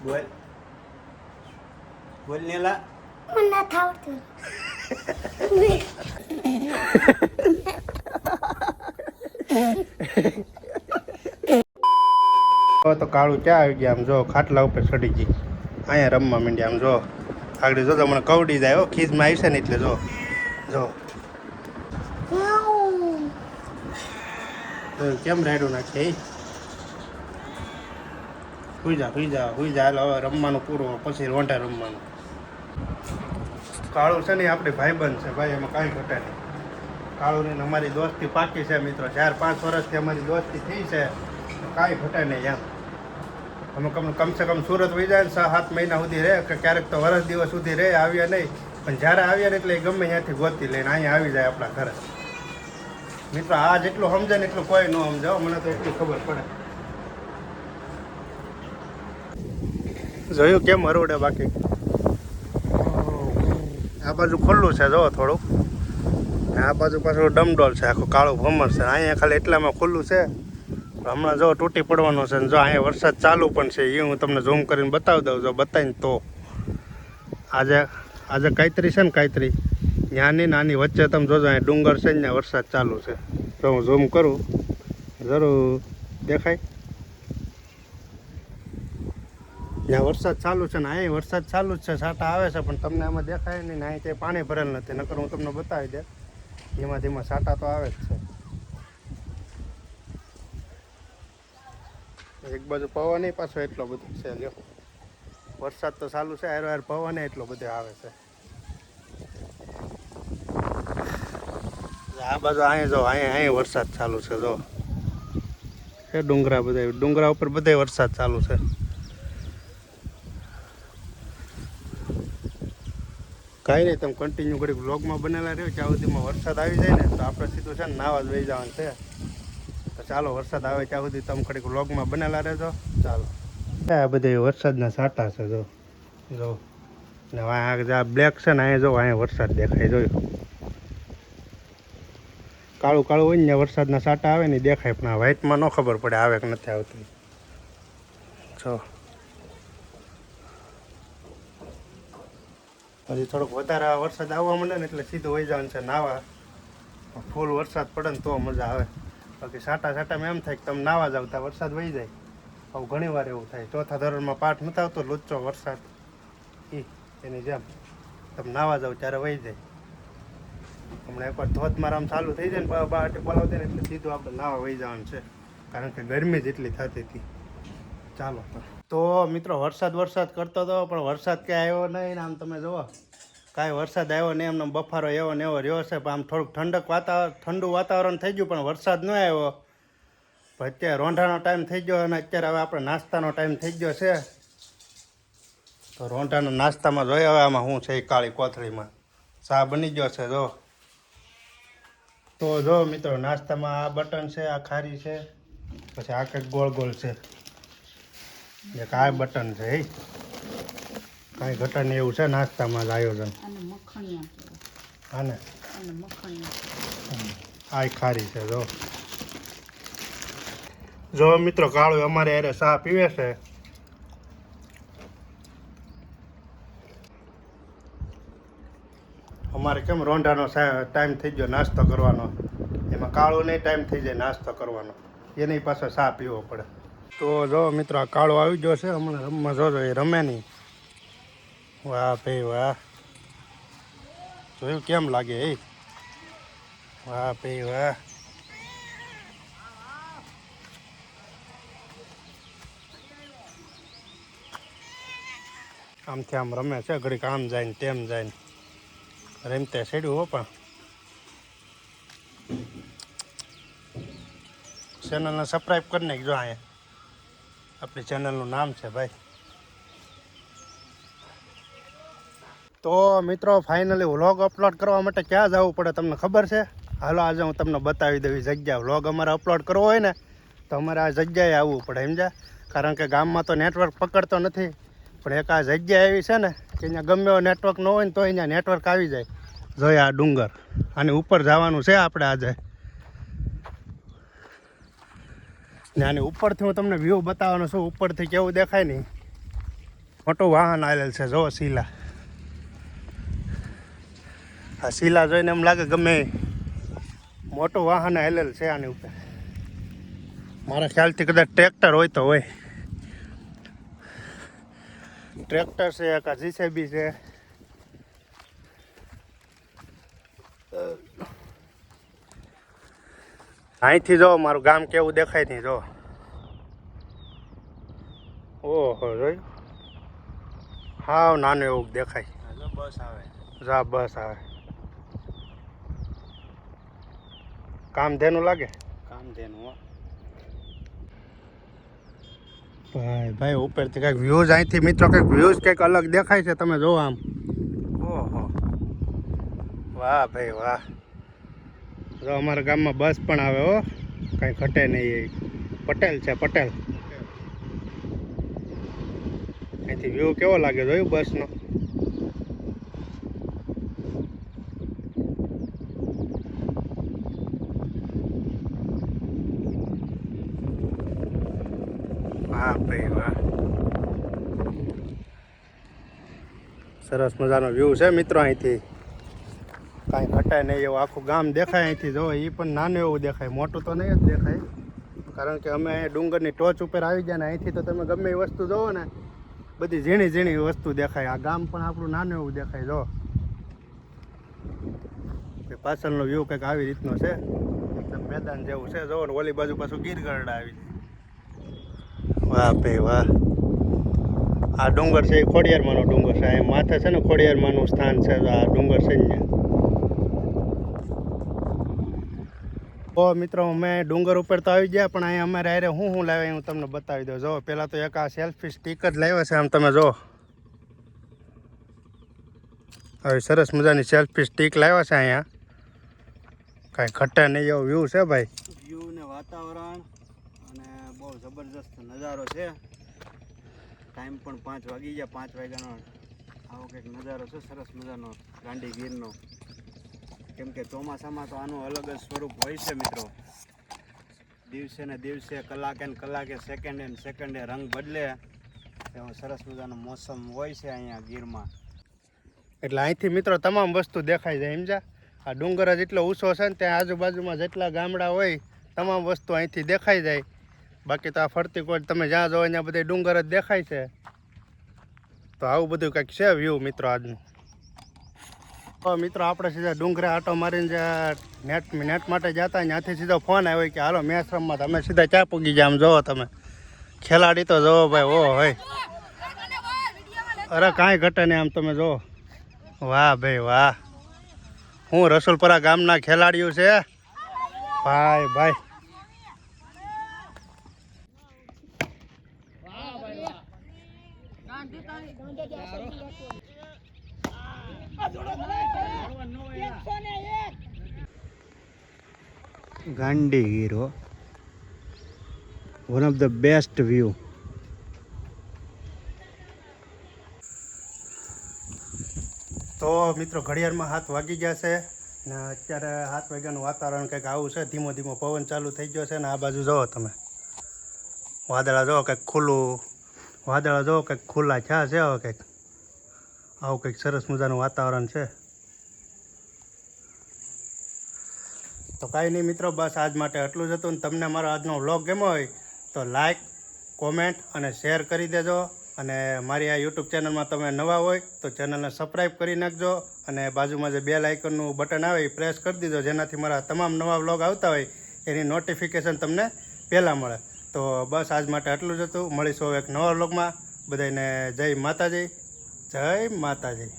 બોલ બોલ નેલા મને નથી આવડતું. તો કાળું ક્યાં આવી ગયા? આમ જો ખાટલા ઉપર ચડી ગઈ, અહીંયા રમવા માંડી. આમ જો આગળ જો મને કવડી જાય. હો ખીજમાં આવી છે ને એટલે જો જો કેમ રાયડું નાખે. હુઈ જા હાલ હવે રમવાનું પૂરું, પછી રોંઢા રમવાનું. કાળું છે ને આપણે ભાઈબંધ છે ભાઈ, એમાં કાંઈ ઘટે નહીં. કાળું ને અમારી દોસ્તી પાકી છે મિત્રો, 4-5 વર્ષથી અમારી દોસ્તી થઈ છે, કાંઈ ઘટે નહીં એમ. અમે કમસે કમ સુરત વહી જાય ને 6-7 મહિના સુધી રહે, કે ક્યારેક તો વર્ષ દિવસ સુધી રહે, આવ્યા નહીં. પણ જ્યારે આવ્યા ને એટલે એ ગમે ત્યાંથી ગોતી લઈને અહીંયા આવી જાય આપણા ઘરે. મિત્રો આ જેટલું સમજે ને એટલું કોઈ ન સમજે, મને તો એટલી ખબર પડે. જોયું કેમ હરોડે? બાકી આ બાજુ ખુલ્લું છે જો થોડુંક, આ બાજુ પાછું ડમડોલ છે, આખું કાળું ભમર છે. અહીંયા ખાલી એટલામાં ખુલ્લું છે, હમણાં જો તૂટી પડવાનો છે. ને જો અહીંયા વરસાદ ચાલુ પણ છે, એ હું તમને ઝૂમ કરીને બતાવી દઉં. જો બતાવીને તો આજે કાંતરી છે ને, કાંતરી ત્યાંની નાની વચ્ચે તમે જોજો, અહીંયા ડુંગર છે ને, ત્યાં વરસાદ ચાલુ છે. તો હું ઝૂમ કરું, જરૂર દેખાય. ત્યાં વરસાદ ચાલુ છે ને, અહીં વરસાદ ચાલુ જ છે, છાંટા આવે છે, પણ તમને આમાં દેખાય નહીં ને. અહીં તે પાણી ભરેલ નથી, નકર હું તમને બતાવી દે. ધીમા ધીમા છાંટા તો આવે જ છે. એક બાજુ પવન પાછો એટલો બધો છે, લ્યો વરસાદ તો ચાલુ છે, હાર પવન એટલો બધો આવે છે. આ બાજુ અહીંયા જો, અહીંયા વરસાદ ચાલુ છે. જો એ ડુંગરા ઉપર બધે વરસાદ ચાલુ છે. કાંઈ નહીં, તમે કન્ટિન્યુ કરી વ્લોગમાં બનેલા રહ્યો. ત્યાં સુધીમાં વરસાદ આવી જાય ને તો આપણે સીધું છે ને નાવા જ વહી જવાનું છે. તો ચાલો, વરસાદ આવે ત્યાં સુધી તમે ખડીક વ્લોગમાં બનેલા રહેજો. ચાલો, આ બધા વરસાદના છાંટા છે. જો ને આ બ્લેક છે ને, અહીંયા જો અહીંયા વરસાદ દેખાય. જોયું કાળું કાળું હોય ને વરસાદના છાંટા આવે ને દેખાય, પણ આ વ્હાઈટમાં ન ખબર પડે આવે કે નથી આવતી. જો હજી થોડોક વધારે વરસાદ આવવા માંડે ને એટલે સીધું વહી જવાનું છે નાવા. ફૂલ વરસાદ પડે ને તો મજા આવે. બાકી છાંટામાં એમ થાય કે તમે નાવા જાવ ત્યાં વરસાદ વહી જાય. આવું ઘણી વાર એવું થાય. 4થા ધોરણમાં પાઠ નથી આવતો લુચ્ચો વરસાદ, એની જેમ તમે નાવા જાવ ત્યારે વહી જાય. હમણાં એકવાર ધોધમાર આમ ચાલુ થઈ જાય ને બાટી બોલાવતી ને એટલે સીધું આપણે નાવા વહી જવાનું છે, કારણ કે ગરમી જ એટલી થતી હતી. ચાલો તો મિત્રો, વરસાદ કરતો હતો પણ વરસાદ ક્યાં આવ્યો નહીં ને. આમ તમે જુઓ, કાંઈ વરસાદ આવ્યો નહીં, એમને બફારો એવો ને એવો રહ્યો છે. પણ આમ થોડુંક ઠંડુ વાતાવરણ થઈ ગયું, પણ વરસાદ ન આવ્યો. પણ અત્યારે રોંઢાનો ટાઈમ થઈ ગયો અને અત્યારે હવે આપણે નાસ્તાનો ટાઈમ થઈ ગયો છે. તો રોંઢાના નાસ્તામાં જોઈએ હવે આમાં શું છે. એ કાળી કોથળીમાં ચા બની ગયો છે. તો જો મિત્રો, નાસ્તામાં આ બટન છે, આ ખારી છે, પછી આ કંઈક ગોળ ગોળ છે, એક આ બટન છે. કાંઈ ઘટન એવું છે નાસ્તામાં જ આયોજન. આને આ ખારી છે. જો મિત્રો, કાળું અમારે યારે ચા પીવે છે. અમારે કેમ રોંઢાનો ટાઈમ થઈ ગયો નાસ્તો કરવાનો, એમાં કાળું નહીં ટાઈમ થઈ જાય નાસ્તો કરવાનો, એની પાસે ચા પીવો પડે. તો જો મિત્રો, આ કાળો આવી ગયો છે હમણાં રમવા. જોજો એ રમે નહીં. વાહ ભાઈ વાહ, જોયું કેમ લાગે? વાહ ભાઈ વાહ. આમથી આમ રમે છે, ઘડીક આમ જાય ને તેમ જાય ને રમતે સેડ્યું. હો પણ ચેનલને સબસ્ક્રાઈબ કરી નાખજો. અહીંયા આપણી ચેનલનું નામ છે ભાઈ. તો મિત્રો, ફાઇનલી વ્લોગ અપલોડ કરવા માટે ક્યાં જવું પડે તમને ખબર છે? હાલો આજે હું તમને બતાવી દઉં જગ્યા. વ્લોગ અમારે અપલોડ કરવો હોય ને તો અમારે આ જગ્યાએ આવવું પડે, સમજ્યા? કારણ કે ગામમાં તો નેટવર્ક પકડતો નથી, પણ એક આ જગ્યા એવી છે ને કે અહીંયા ગમે એવો નેટવર્ક ન હોય ને તો અહીંયા નેટવર્ક આવી જાય. જોઈએ આ ડુંગર, આની ઉપર જવાનું છે આપણે આજે. ને આની ઉપરથી હું તમને વ્યૂ બતાવવાનો છું, ઉપરથી કેવું દેખાય નહીં મોટું વાહન આવેલ છે જો શીલા. આ શીલા જોઈને એમ લાગે ગમે મોટું વાહન આવેલ છે આની ઉપર. મારા ખ્યાલથી કદાચ ટ્રેક્ટર હોય તો હોય. ટ્રેક્ટર છે કે જીસીબી છે. અહીંથી જો મારું ગામ કેવું દેખાય નહીં જો. ઓહો જોયું હાવ નાનું એવું દેખાય. બસ આવે જા બસ આવે. કામ ધેનું લાગે. કામ તેનું ભાઈ ભાઈ ઉપરથી કંઈક વ્યૂઝ અહીંથી મિત્રો કંઈક વ્યૂઝ કંઈક અલગ દેખાય છે. તમે જો આમ. ઓહો વાહ ભાઈ વાહ. જો અમારા ગામમાં બસ પણ આવે હો, કાંઈ ઘટે નહીં. પટેલ છે પટેલ. અહીંથી વ્યૂ કેવો લાગે જોયું બસનો. વાહ ભાઈ વાહ. સરસ મજાનો વ્યૂ છે મિત્રો. અહીંથી કાંઈ ઘટાય નહીં એવું આખું ગામ દેખાય અહીંથી. જો એ પણ નાનું એવું દેખાય, મોટું તો નહીં જ દેખાય, કારણ કે અમે ડુંગરની ટોચ ઉપર આવી ગયા ને અહીંથી તો તમે ગમે એ વસ્તુ જોવો ને બધી ઝીણી ઝીણી વસ્તુ દેખાય. આ ગામ પણ આપણું નાનું એવું દેખાય. જો પાછળનો વ્યૂ કંઈક આવી રીતનો છે, એકદમ મેદાન જેવું છે. જો ને ઓલી બાજુ પાછું ગીર ગરડા આવી જાય. વાહ ભાઈ વાહ. આ ડુંગર છે એ ખોડિયારમાંનો ડુંગર છે. અહીં માથે છે ને ખોડિયારમાંનું સ્થાન છે. આ ડુંગર છે ને. તો મિત્રો અમે ડુંગર ઉપર તો આવી ગયા, પણ અહીંયા અમારે આરે હું લાવ્યા હું તમને બતાવી દઉં. જો પહેલાં તો એક આ સેલ્ફી સ્ટીક જ લાવ્યા છે. આમ તમે જો આવી સરસ મજાની સેલ્ફી સ્ટીક લાવ્યા છે. અહીંયા કાંઈ ઘટે નહીં એવો વ્યૂ છે ભાઈ. વ્યૂ ને વાતાવરણ અને બહુ જબરજસ્ત નજારો છે. ટાઈમ પણ 5 વાગી ગયા. 5 વાગ્યાનો આવો કંઈક નજારો છે સરસ મજાનો ગાંડી ગીરનો. કેમ કે ચોમાસામાં તો આનું અલગ જ સ્વરૂપ હોય છે મિત્રો. દિવસે ને દિવસે કલાકે ને કલાકે સેકન્ડે ને સેકન્ડે રંગ બદલે એવો સરસ મજાનો મોસમ હોય છે અહીંયા ગીરમાં. એટલે અહીંથી મિત્રો તમામ વસ્તુ દેખાઈ જાય. સમજા આ ડુંગર જ એટલો ઊંચો છે ને ત્યાં આજુબાજુમાં જેટલા ગામડા હોય તમામ વસ્તુ અહીંથી દેખાઈ જાય. બાકી તો આ ફરતી કોઈ તમે જ્યાં જોવો ત્યાં બધા ડુંગર જ દેખાય છે. તો આવું બધું કંઈક છે વ્યૂ મિત્રો આજનું. તો મિત્રો આપણે સીધા ડુંગરે આટો મારીને જે નેટ માટે જતા ત્યાંથી સીધો ફોન આવ્યો કે હાલો મેચ રમવા. તમે સીધા ચા પૂગી ગયા. આમ જોવો તમે ખેલાડી તો જોવો ભાઈ. ઓ હોય અરે કાંઈ ઘટે નહીં. આમ તમે જોવો. વાહ ભાઈ વાહ. હું રસુલપરા ગામના ખેલાડીઓ છે ભાઈ ભાઈ. ગાંડી hero one of the best view. તો મિત્રો ઘડિયાળમાં 7 વાગી ગયા છે ને અત્યારે 7 વાગ્યાનું વાતાવરણ કંઈક આવું છે. ધીમો ધીમો પવન ચાલુ થઈ ગયો છે ને આ બાજુ જુઓ તમે વાદળા જુઓ કંઈક ખુલ્લું. વાદળા જુઓ કંઈક ખુલ્લા થયા છે. હવે કંઈક આવું કંઈક સરસ મજાનું વાતાવરણ છે. તો કાંઈ નહીં મિત્રો, બસ આજ માટે આટલું જ હતું. ને તમને મારો આજનો વ્લોગ ગમ્યો હોય તો લાઈક, કોમેન્ટ અને શેર કરી દેજો. અને મારી આ યુટ્યુબ ચેનલમાં તમે નવા હોય તો ચેનલને સબસ્ક્રાઈબ કરી નાખજો. અને બાજુમાં જે બેલ આઇકનનું બટન આવે એ પ્રેસ કરી દીધો, જેનાથી મારા તમામ નવા વ્લોગ આવતા હોય એની નોટિફિકેશન તમને પહેલાં મળે. તો બસ આજ માટે આટલું જ હતું. મળીશું એક નવા વ્લોગમાં. બધાને જય માતાજી. જય માતાજી.